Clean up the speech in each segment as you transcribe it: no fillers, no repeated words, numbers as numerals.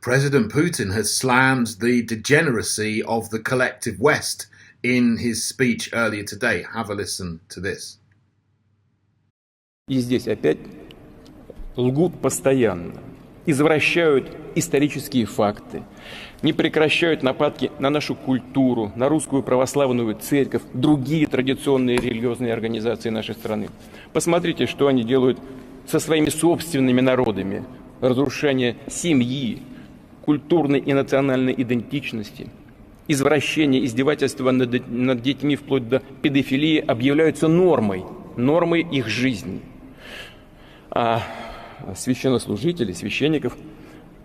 President Putin has slammed the degeneracy of the collective West in his speech earlier today. Have a listen to this. И здесь опять лгут постоянно, извращают исторические факты, не прекращают нападки на нашу культуру, на русскую православную церковь, другие традиционные религиозные организации нашей страны. Посмотрите, что они делают со своими собственными народами. Разрушение семьи, культурной и национальной идентичности, извращение, издевательства над детьми вплоть до педофилии объявляются нормой их жизни. А священнослужители, священников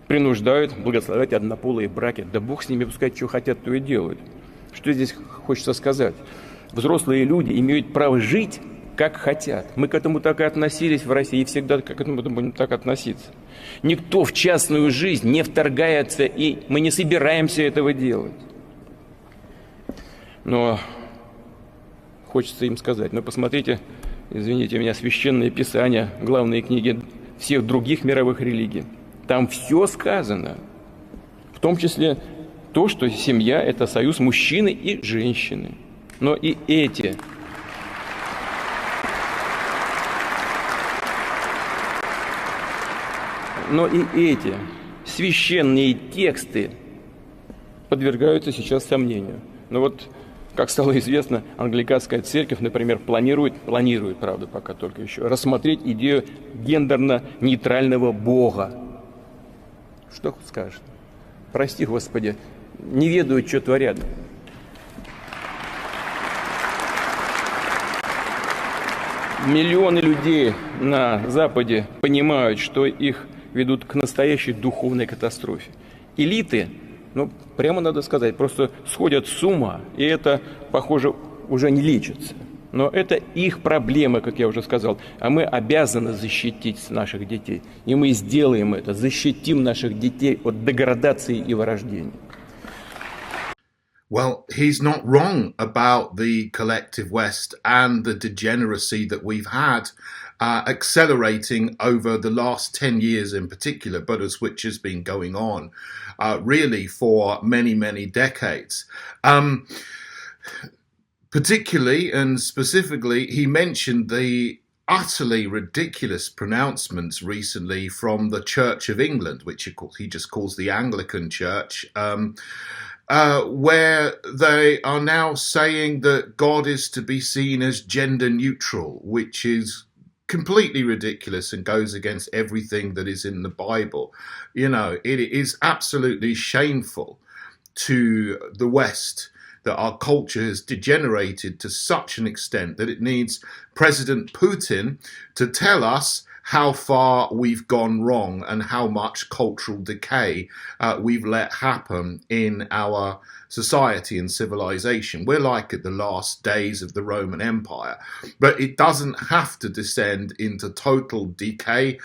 принуждают благословлять однополые браки. Да Бог с ними, пускай что хотят, то и делают. Что здесь хочется сказать? Взрослые люди имеют право жить, как хотят. Мы к этому так и относились в России, и всегда к этому будем так относиться. Никто в частную жизнь не вторгается, и мы не собираемся этого делать. Но хочется им сказать, посмотрите, извините меня, священное писание, главные книги всех других мировых религий. Там все сказано, в том числе то, что семья – это союз мужчины и женщины. Но и эти священные тексты подвергаются сейчас сомнению. Как стало известно, англиканская церковь, например, планирует, правда, пока только еще, рассмотреть идею гендерно-нейтрального Бога. Что скажешь? Прости, Господи, не ведают, что творят. Миллионы людей на Западе понимают, что их ведут к настоящей духовной катастрофе. Элиты, прямо надо сказать, просто сходят с ума, и это, похоже, уже не лечится. Но это их проблема, как я уже сказал, а мы обязаны защитить наших детей. И мы сделаем это, защитим наших детей от деградации и вырождения. Well, he's not wrong about the collective West and the degeneracy that we've had accelerating over the last 10 years in particular, but which has been going on really for many, many decades. Particularly and specifically, he mentioned the utterly ridiculous pronouncements recently from the Church of England, which he just calls the Anglican Church, where they are now saying that God is to be seen as gender neutral, which is completely ridiculous and goes against everything that is in the Bible. It is absolutely shameful to the West that our culture has degenerated to such an extent that it needs President Putin to tell us how far we've gone wrong and how much cultural decay we've let happen in our society and civilization. We're like at the last days of the Roman Empire, but it doesn't have to descend into total decay.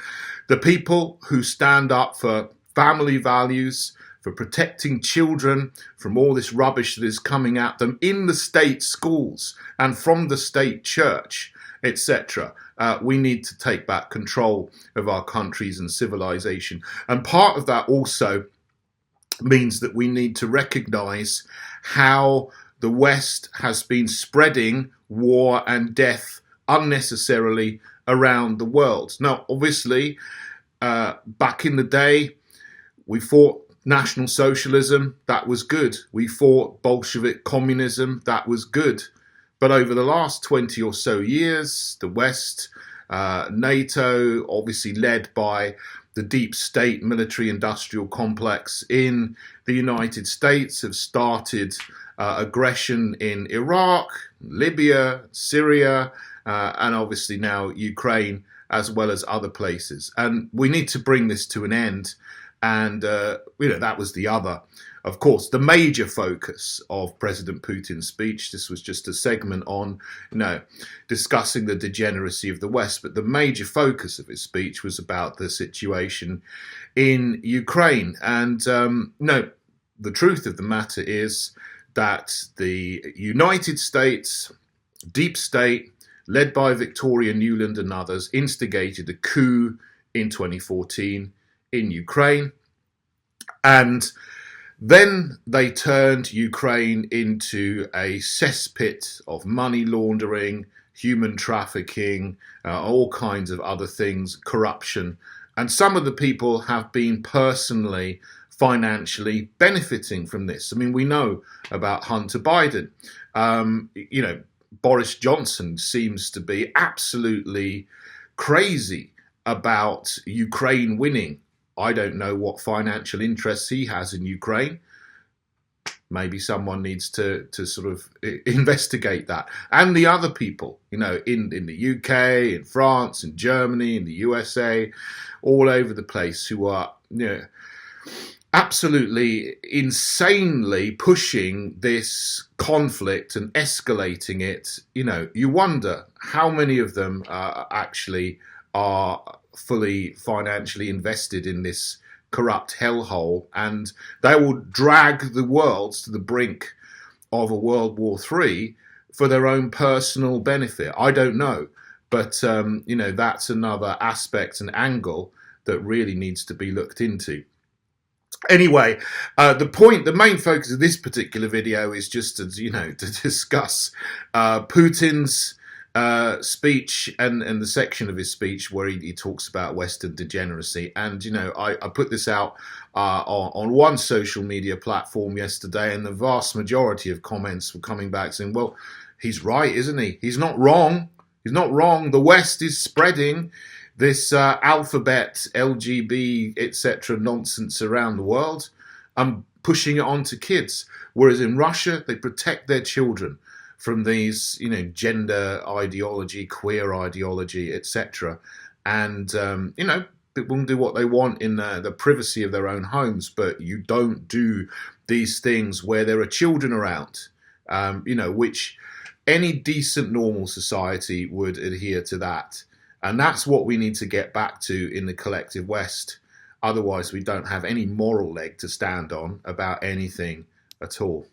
The people who stand up for family values, for protecting children from all this rubbish that is coming at them in the state schools and from the state church, etc. We need to take back control of our countries and civilization. And part of that also means that we need to recognize how the West has been spreading war and death unnecessarily around the world. Now, obviously, back in the day, we fought National Socialism, that was good. We fought Bolshevik communism, that was good. But over the last 20 or so years, the West, NATO, obviously led by the deep state military-industrial complex in the United States, have started aggression in Iraq, Libya, Syria, and obviously now Ukraine, as well as other places. And we need to bring this to an end. And, that was the other. Of course, the major focus of President Putin's speech, this was just a segment on, discussing the degeneracy of the West, but the major focus of his speech was about the situation in Ukraine. And, the truth of the matter is that the United States, deep state, led by Victoria Nuland and others, instigated a coup in 2014 in Ukraine. And then they turned Ukraine into a cesspit of money laundering, human trafficking, all kinds of other things, corruption. And some of the people have been personally, financially benefiting from this. I mean, we know about Hunter Biden. Boris Johnson seems to be absolutely crazy about Ukraine winning. I don't know what financial interests he has in Ukraine. Maybe someone needs to sort of investigate that. And the other people, in the UK, in France, in Germany, in the USA, all over the place, who are absolutely insanely pushing this conflict and escalating it. You wonder how many of them actually are fully financially invested in this corrupt hellhole, and they will drag the world to the brink of a World War III for their own personal benefit. I don't know, but that's another aspect and angle that really needs to be looked into. Anyway, the main focus of this particular video is just to discuss Putin's speech and the section of his speech where he talks about Western degeneracy. And I put this out on one social media platform yesterday, and the vast majority of comments were coming back saying, well, he's right, isn't he? He's not wrong. He's not wrong. The West is spreading this alphabet, LGB, etc. nonsense around the world and pushing it onto kids. Whereas in Russia, they protect their children from these, gender ideology, queer ideology, etc. And, people can do what they want in the privacy of their own homes, but you don't do these things where there are children around, which any decent, normal society would adhere to that. And that's what we need to get back to in the collective West. Otherwise, we don't have any moral leg to stand on about anything at all.